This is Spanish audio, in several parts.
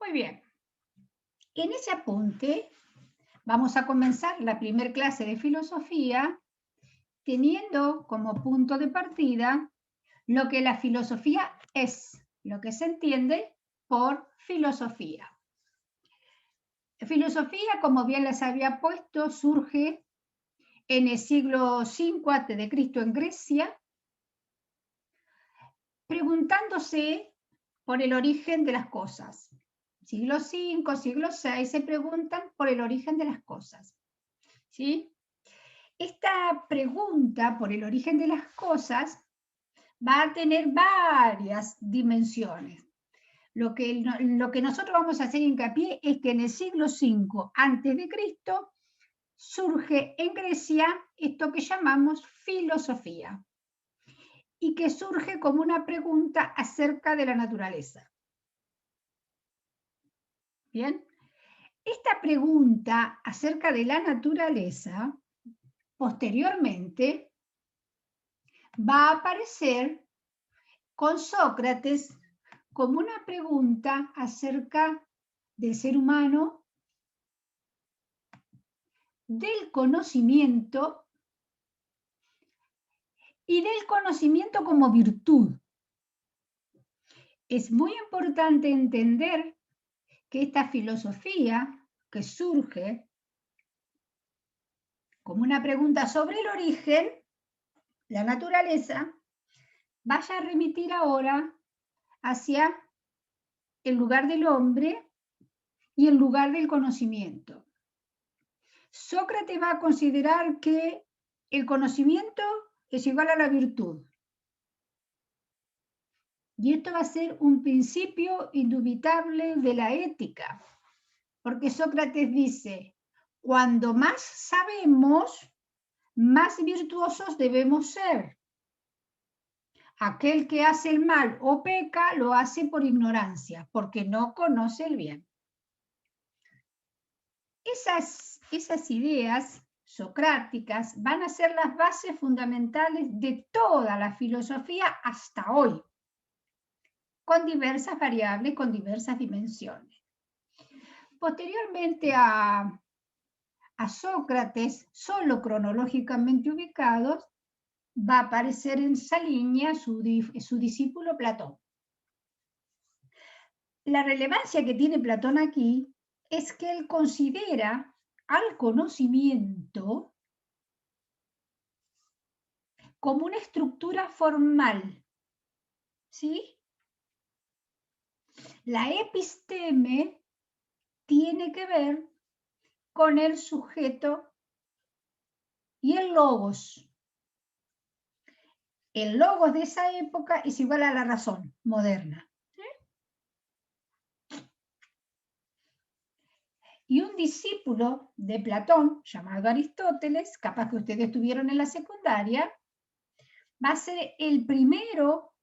Muy bien. En ese apunte vamos a comenzar la primera clase de filosofía teniendo como punto de partida lo que la filosofía es, lo que se entiende por filosofía. Filosofía, como bien les había puesto, surge en el siglo V a.C. en Grecia, preguntándose por el origen de las cosas. Siglo V, siglo VI se preguntan por el origen de las cosas. ¿Sí? Esta pregunta por el origen de las cosas va a tener varias dimensiones. Lo que nosotros vamos a hacer hincapié es que en el siglo V a.C. surge en Grecia esto que llamamos filosofía y que surge como una pregunta acerca de la naturaleza. Bien, esta pregunta acerca de la naturaleza posteriormente va a aparecer con Sócrates como una pregunta acerca del ser humano, del conocimiento y del conocimiento como virtud. Es muy importante entender que esta filosofía que surge como una pregunta sobre el origen, la naturaleza, vaya a remitir ahora hacia el lugar del hombre y el lugar del conocimiento. Sócrates va a considerar que el conocimiento es igual a la virtud. Y esto va a ser un principio indubitable de la ética, porque Sócrates dice, cuando más sabemos, más virtuosos debemos ser. Aquel que hace el mal o peca lo hace por ignorancia, porque no conoce el bien. Esas ideas socráticas van a ser las bases fundamentales de toda la filosofía hasta hoy, con diversas variables, con diversas dimensiones. Posteriormente a Sócrates, solo cronológicamente ubicados, va a aparecer en esa línea su discípulo Platón. La relevancia que tiene Platón aquí es que él considera al conocimiento como una estructura formal, ¿sí? La episteme tiene que ver con el sujeto y el logos. El logos de esa época es igual a la razón moderna. Y un discípulo de Platón, llamado Aristóteles, capaz que ustedes tuvieron en la secundaria, va a ser el primero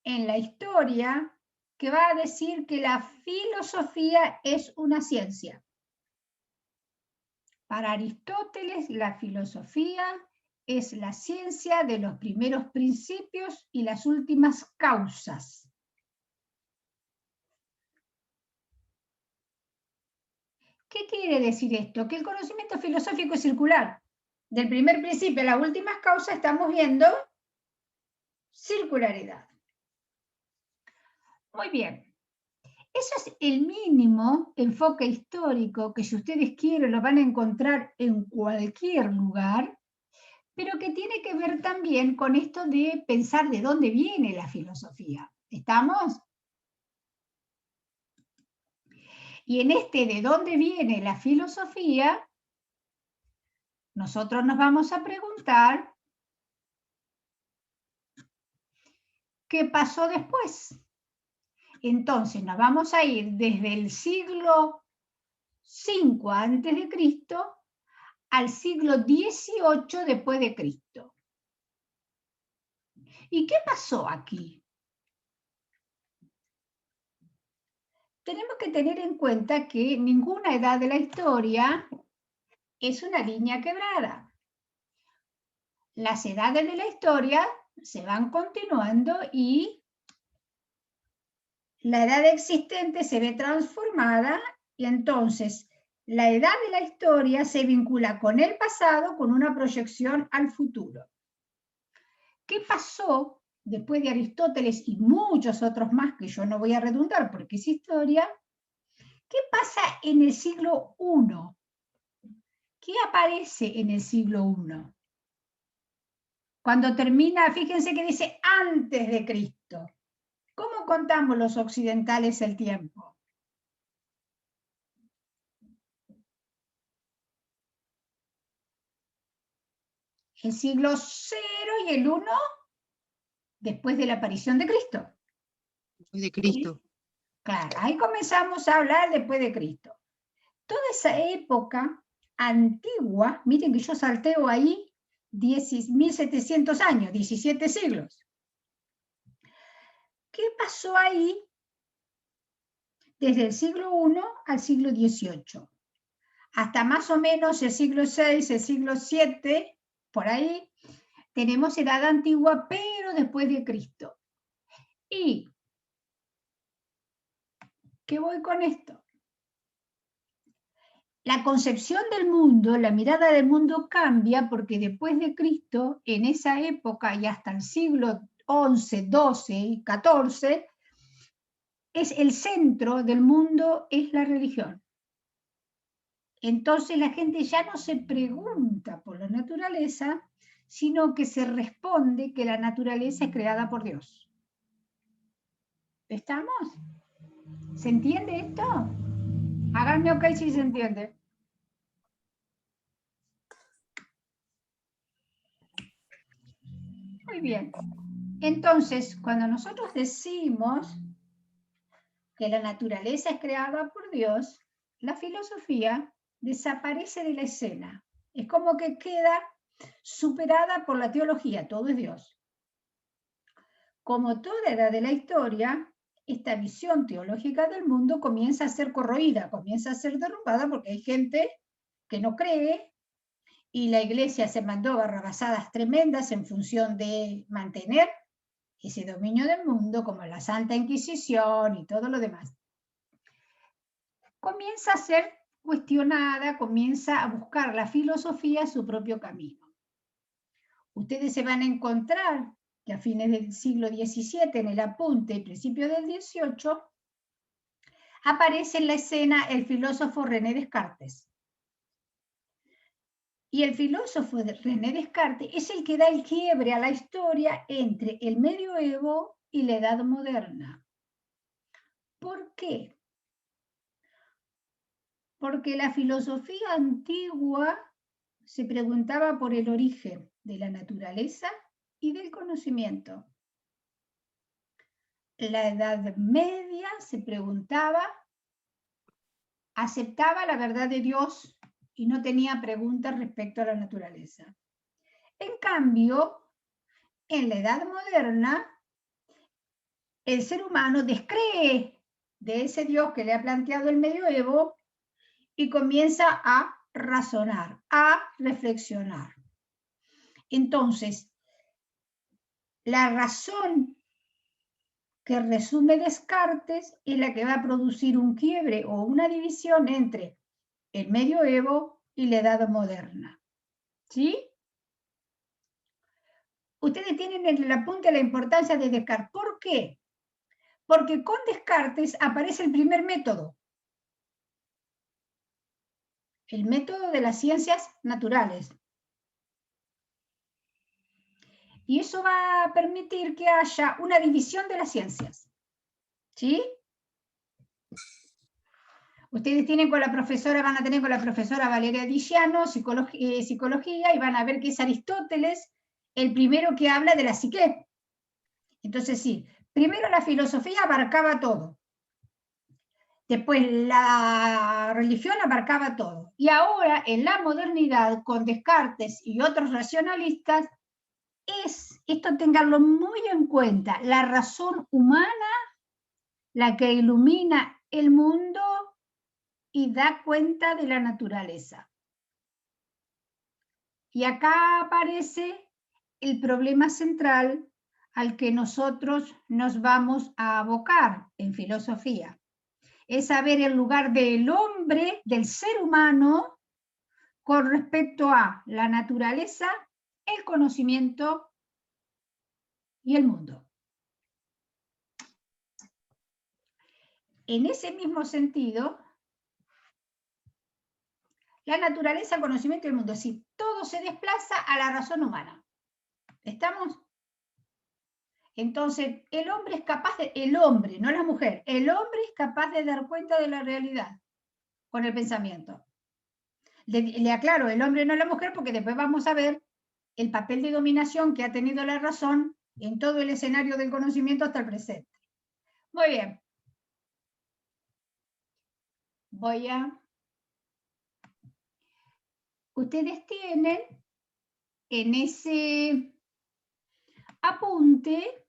en la historia que va a decir que la filosofía es una ciencia. Para Aristóteles, la filosofía es la ciencia de los primeros principios y las últimas causas. ¿Qué quiere decir esto? Que el conocimiento filosófico es circular. Del primer principio a las últimas causas estamos viendo circularidad. Muy bien. Eso es el mínimo enfoque histórico que si ustedes quieren lo van a encontrar en cualquier lugar, pero que tiene que ver también con esto de pensar de dónde viene la filosofía. ¿Estamos? Y en este de dónde viene la filosofía, nosotros nos vamos a preguntar qué pasó después. Entonces nos vamos a ir desde el siglo V a.C. al siglo XVIII después de Cristo. ¿Y qué pasó aquí? Tenemos que tener en cuenta que ninguna edad de la historia es una línea quebrada. Las edades de la historia se van continuando y la edad existente se ve transformada y entonces la edad de la historia se vincula con el pasado con una proyección al futuro. ¿Qué pasó después de Aristóteles y muchos otros más que yo no voy a redundar porque es historia? ¿Qué pasa en el siglo I? ¿Qué aparece en el siglo I? Cuando termina, fíjense que dice antes de Cristo. ¿Cómo contamos los occidentales el tiempo? El siglo 0 y el 1 después de la aparición de Cristo. Después de Cristo. ¿Sí? Claro, ahí comenzamos a hablar después de Cristo. Toda esa época antigua, miren que yo salteo ahí 1700 años, 17 siglos. ¿Qué pasó ahí desde el siglo I al siglo XVIII? Hasta más o menos el siglo VI, el siglo VII, por ahí, tenemos edad antigua, pero después de Cristo. ¿Y qué voy con esto? La concepción del mundo, la mirada del mundo cambia porque después de Cristo, en esa época y hasta el siglo XI, XII y XIV, es el centro del mundo, es la religión. Entonces la gente ya no se pregunta por la naturaleza, sino que se responde que la naturaleza es creada por Dios. ¿Estamos? ¿Se entiende esto? Háganme ok si se entiende. Muy bien. Entonces, cuando nosotros decimos que la naturaleza es creada por Dios, la filosofía desaparece de la escena. Es como que queda superada por la teología, todo es Dios. Como toda edad de la historia, esta visión teológica del mundo comienza a ser corroída, comienza a ser derrumbada porque hay gente que no cree y la iglesia se mandó barrabasadas tremendas en función de mantener ese dominio del mundo, como la Santa Inquisición y todo lo demás. Comienza a ser cuestionada, comienza a buscar la filosofía su propio camino. Ustedes se van a encontrar que a fines del siglo XVII, en el apunte y principio del XVIII, aparece en la escena el filósofo René Descartes. Y el filósofo René Descartes es el que da el quiebre a la historia entre el medioevo y la Edad Moderna. ¿Por qué? Porque la filosofía antigua se preguntaba por el origen de la naturaleza y del conocimiento. La Edad Media se preguntaba, aceptaba la verdad de Dios y no tenía preguntas respecto a la naturaleza. En cambio, en la Edad Moderna, el ser humano descree de ese Dios que le ha planteado el medioevo y comienza a razonar, a reflexionar. Entonces, la razón que resume Descartes es la que va a producir un quiebre o una división entre el medioevo y la Edad Moderna. ¿Sí? Ustedes tienen en el apunte la importancia de Descartes. ¿Por qué? Porque con Descartes aparece el primer método, el método de las ciencias naturales. Y eso va a permitir que haya una división de las ciencias. ¿Sí? Ustedes tienen con la profesora, van a tener con la profesora Valeria Diciano, psicología, y van a ver que es Aristóteles el primero que habla de la psique. Entonces sí, primero la filosofía abarcaba todo. Después la religión abarcaba todo. Y ahora, en la modernidad, con Descartes y otros racionalistas, es, esto tenganlo muy en cuenta, la razón humana la que ilumina el mundo y da cuenta de la naturaleza. Y acá aparece el problema central al que nosotros nos vamos a abocar en filosofía. Es saber el lugar del hombre, del ser humano, con respecto a la naturaleza, el conocimiento y el mundo. En ese mismo sentido, la naturaleza, el conocimiento y el mundo, es decir, todo se desplaza a la razón humana. ¿Estamos? Entonces, el hombre es capaz de, el hombre, no la mujer, el hombre es capaz de dar cuenta de la realidad con el pensamiento. Le aclaro, el hombre no la mujer, porque después vamos a ver el papel de dominación que ha tenido la razón en todo el escenario del conocimiento hasta el presente. Muy bien. Ustedes tienen en ese apunte,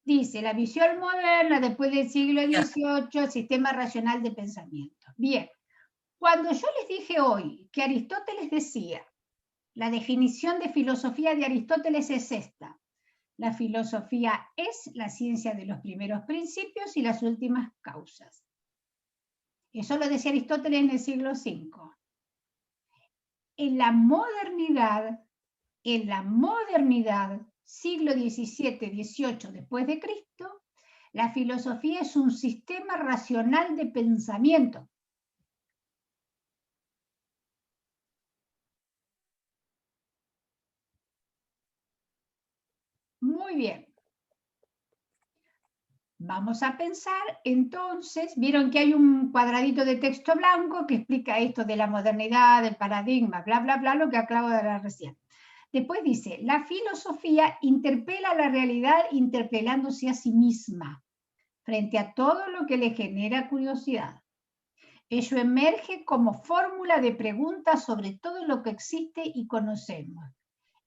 dice, la visión moderna después del siglo XVIII, el sistema racional de pensamiento. Bien, cuando yo les dije hoy que Aristóteles decía, la definición de filosofía de Aristóteles es esta: la filosofía es la ciencia de los primeros principios y las últimas causas. Eso lo decía Aristóteles en el siglo V. En la modernidad, siglo XVII, XVIII después de Cristo, la filosofía es un sistema racional de pensamiento. Muy bien. Vamos a pensar, entonces, vieron que hay un cuadradito de texto blanco que explica esto de la modernidad, del paradigma, bla, bla, bla, lo que acabo de hablar recién. Después dice, la filosofía interpela la realidad interpelándose a sí misma frente a todo lo que le genera curiosidad. Ello emerge como fórmula de preguntas sobre todo lo que existe y conocemos,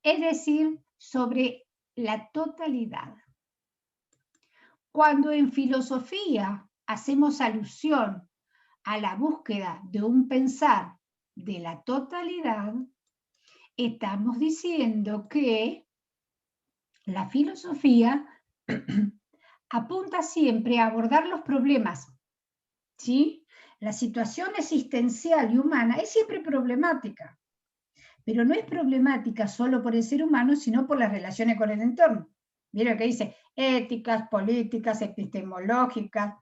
es decir, sobre la totalidad. Cuando en filosofía hacemos alusión a la búsqueda de un pensar de la totalidad, estamos diciendo que la filosofía apunta siempre a abordar los problemas, ¿sí? La situación existencial y humana es siempre problemática, pero no es problemática solo por el ser humano, sino por las relaciones con el entorno. ¿Vieron que dice? Éticas, políticas, epistemológicas,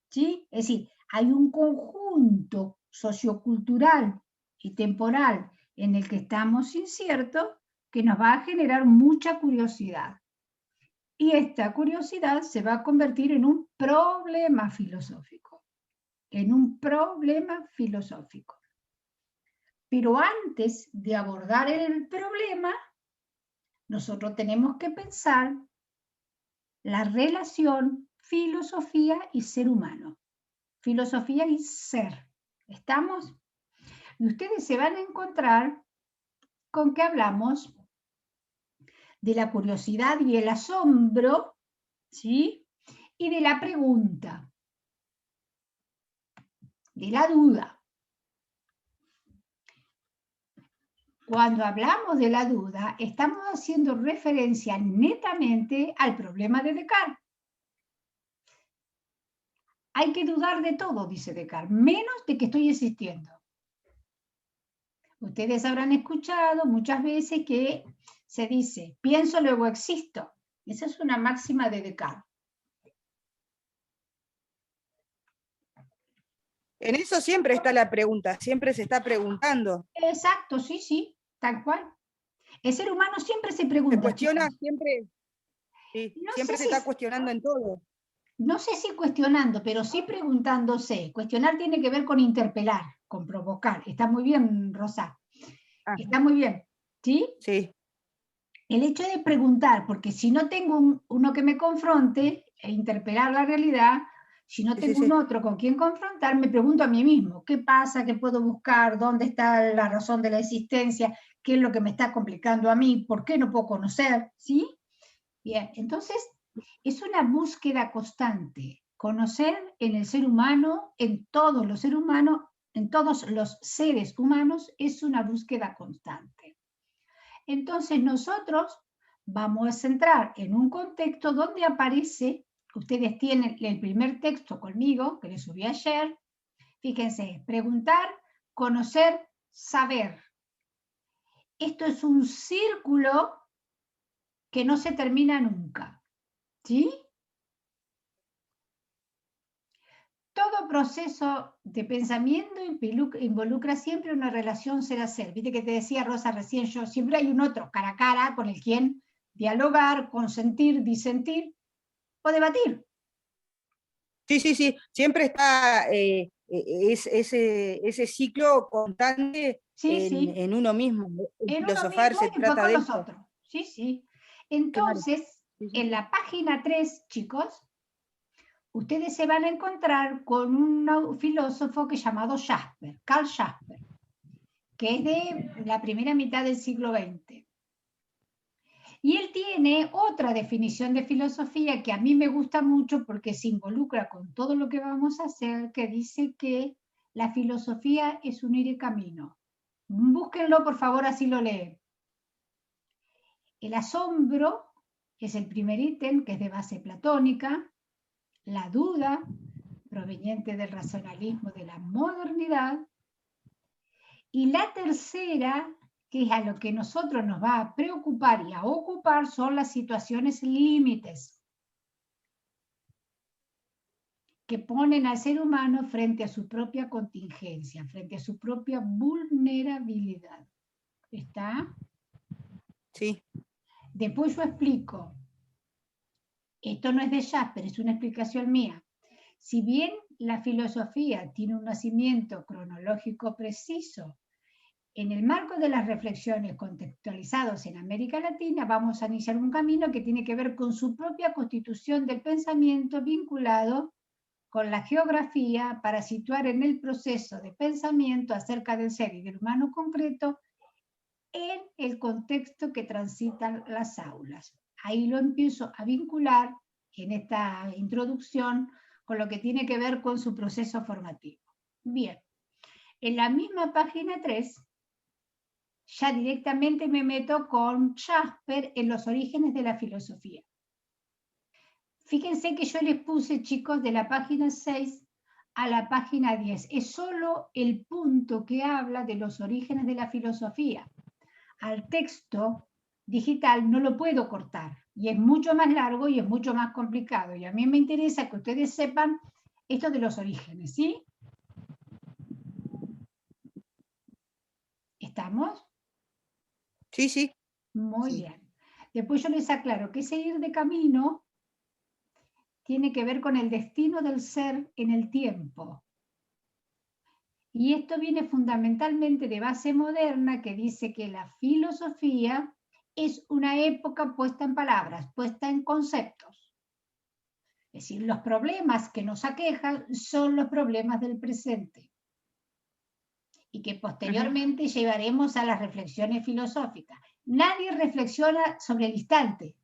¿sí? Es decir, hay un conjunto sociocultural y temporal en el que estamos inciertos que nos va a generar mucha curiosidad. Y esta curiosidad se va a convertir en un problema filosófico. En un problema filosófico. Pero antes de abordar el problema, nosotros tenemos que pensar la relación filosofía y ser humano. Filosofía y ser. ¿Estamos? Y ustedes se van a encontrar con que hablamos de la curiosidad y el asombro, ¿sí? Y de la pregunta, de la duda. Cuando hablamos de la duda, estamos haciendo referencia netamente al problema de Descartes. Hay que dudar de todo, dice Descartes, menos de que estoy existiendo. Ustedes habrán escuchado muchas veces que se dice, pienso, luego existo. Esa es una máxima de Descartes. En eso siempre está la pregunta, siempre se está preguntando. Exacto, sí, sí, tal cual. El ser humano siempre se pregunta. Se cuestiona siempre, sí, no siempre sé se está cuestionando en todo. No sé si cuestionando, pero sí preguntándose. Cuestionar tiene que ver con interpelar, con provocar. Está muy bien, Rosa. Ah, Está muy bien. ¿Sí? sí. El hecho de preguntar, porque si no tengo uno que me confronte e interpelar la realidad, si no tengo un otro con quien confrontar, me pregunto a mí mismo, ¿qué pasa? ¿Qué puedo buscar? ¿Dónde está la razón de la existencia? ¿Qué es lo que me está complicando a mí? ¿Por qué no puedo conocer? ¿Sí? Bien, entonces es una búsqueda constante. Conocer en el ser humano, en todos los seres humanos, en todos los seres humanos, es una búsqueda constante. Entonces nosotros vamos a entrar en un contexto donde aparece, ustedes tienen el primer texto conmigo, que les subí ayer, fíjense, preguntar, conocer, saber. Esto es un círculo que no se termina nunca, ¿sí? Todo proceso de pensamiento involucra siempre una relación ser a ser. Viste que te decía Rosa recién, yo siempre hay un otro cara a cara con el quien dialogar, consentir, disentir o debatir. Sí. Siempre está ese ciclo constante Sí. en uno mismo. El En uno filosofar mismo se y después trata con de los eso. otros. Sí. Claro. Entonces, Sí. en la página 3, chicos, ustedes se van a encontrar con un filósofo que es llamado Jasper, Karl Jasper, que es de la primera mitad del siglo XX. Y él tiene otra definición de filosofía que a mí me gusta mucho porque se involucra con todo lo que vamos a hacer, que dice que la filosofía es un ir y camino. Búsquenlo, por favor, así lo leen. El asombro es el primer ítem, que es de base platónica. La duda, proveniente del racionalismo de la modernidad. Y la tercera, que es a lo que nosotros nos va a preocupar y a ocupar, son las situaciones límites que ponen al ser humano frente a su propia contingencia, frente a su propia vulnerabilidad. ¿Está? Sí. Después yo explico. Esto no es de Jasper, es una explicación mía. Si bien la filosofía tiene un nacimiento cronológico preciso, en el marco de las reflexiones contextualizadas en América Latina, vamos a iniciar un camino que tiene que ver con su propia constitución del pensamiento vinculado con la geografía para situar en el proceso de pensamiento acerca del ser y del humano concreto en el contexto que transitan las aulas. Ahí lo empiezo a vincular en esta introducción con lo que tiene que ver con su proceso formativo. Bien, en la misma página 3, ya directamente me meto con Jasper en los orígenes de la filosofía. Fíjense que yo les puse, chicos, de la página 6 a la página 10. Es solo el punto que habla de los orígenes de la filosofía. Al texto digital no lo puedo cortar y es mucho más largo y es mucho más complicado. Y a mí me interesa que ustedes sepan esto de los orígenes, ¿sí? ¿Estamos? Sí. Muy Sí. bien. Después yo les aclaro que ese ir de camino tiene que ver con el destino del ser en el tiempo. Y esto viene fundamentalmente de base moderna que dice que la filosofía es una época puesta en palabras, puesta en conceptos. Es decir, los problemas que nos aquejan son los problemas del presente y que posteriormente llevaremos a las reflexiones filosóficas. Nadie reflexiona sobre el instante,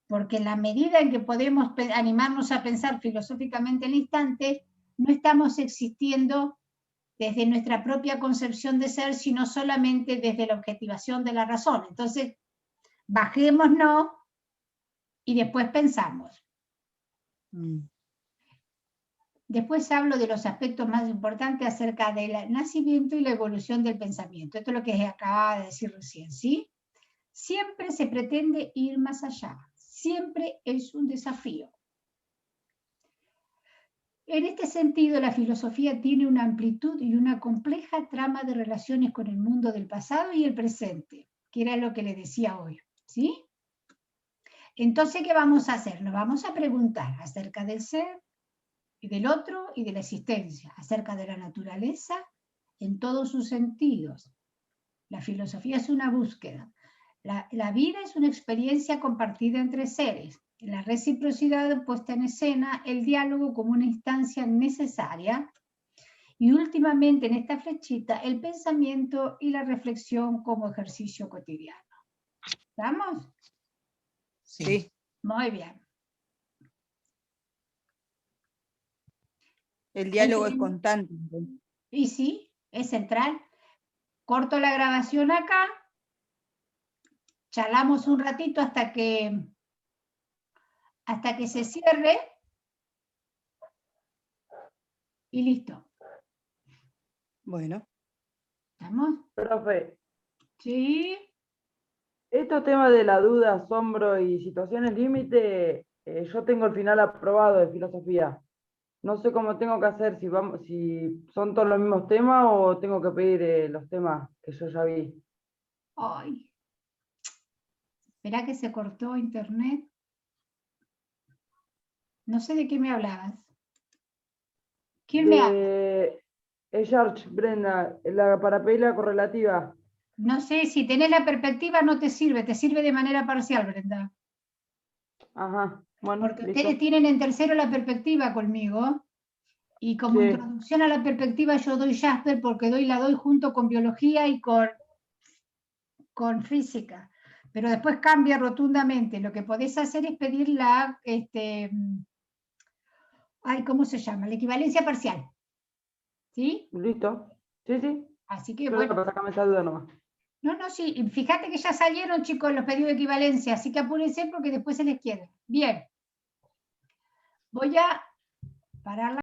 porque en la medida en que podemos animarnos a pensar filosóficamente el instante, no estamos existiendo desde nuestra propia concepción de ser, sino solamente desde la objetivación de la razón. Entonces, bajémonos y después pensamos. Después hablo de los aspectos más importantes acerca del nacimiento y la evolución del pensamiento. Esto es lo que acababa de decir recién, ¿sí? Siempre se pretende ir más allá. Siempre es un desafío. En este sentido, la filosofía tiene una amplitud y una compleja trama de relaciones con el mundo del pasado y el presente, que era lo que le decía hoy, ¿sí? Entonces, ¿qué vamos a hacer? Nos vamos a preguntar acerca del ser y del otro y de la existencia, acerca de la naturaleza en todos sus sentidos. La filosofía es una búsqueda. La vida es una experiencia compartida entre seres. La reciprocidad puesta en escena, el diálogo como una instancia necesaria y últimamente en esta flechita el pensamiento y la reflexión como ejercicio cotidiano. ¿Estamos? Sí. Muy bien. El diálogo es constante. Y sí, es central. Corto la grabación acá charlamos un ratito hasta que se cierre y listo. Bueno. ¿Estamos? Profe, Sí. estos temas de la duda, asombro y situaciones límite, yo tengo el final aprobado de filosofía. No sé cómo tengo que hacer, si son todos los mismos temas o tengo que pedir los temas que yo ya vi. Ay. Esperá que se cortó internet. No sé de qué me hablabas. ¿Quién me habla? George, Brenda, para pedir la correlativa. No sé, si tenés la perspectiva no te sirve de manera parcial, Brenda. Ajá, bueno, Porque listo. ustedes tienen en tercero la perspectiva conmigo, y como Sí. introducción a la perspectiva yo doy Jasper porque la doy junto con biología y con física. Pero después cambia rotundamente. Lo que podés hacer es pedir la, ¿cómo se llama? La equivalencia parcial. ¿Sí? Listo. Sí, sí. Así que Solo bueno. para sacarme esa duda nomás. No, sí. Y fíjate que ya salieron, chicos, los pedidos de equivalencia, así que apúrense porque después se les queda. Bien. Voy a parar la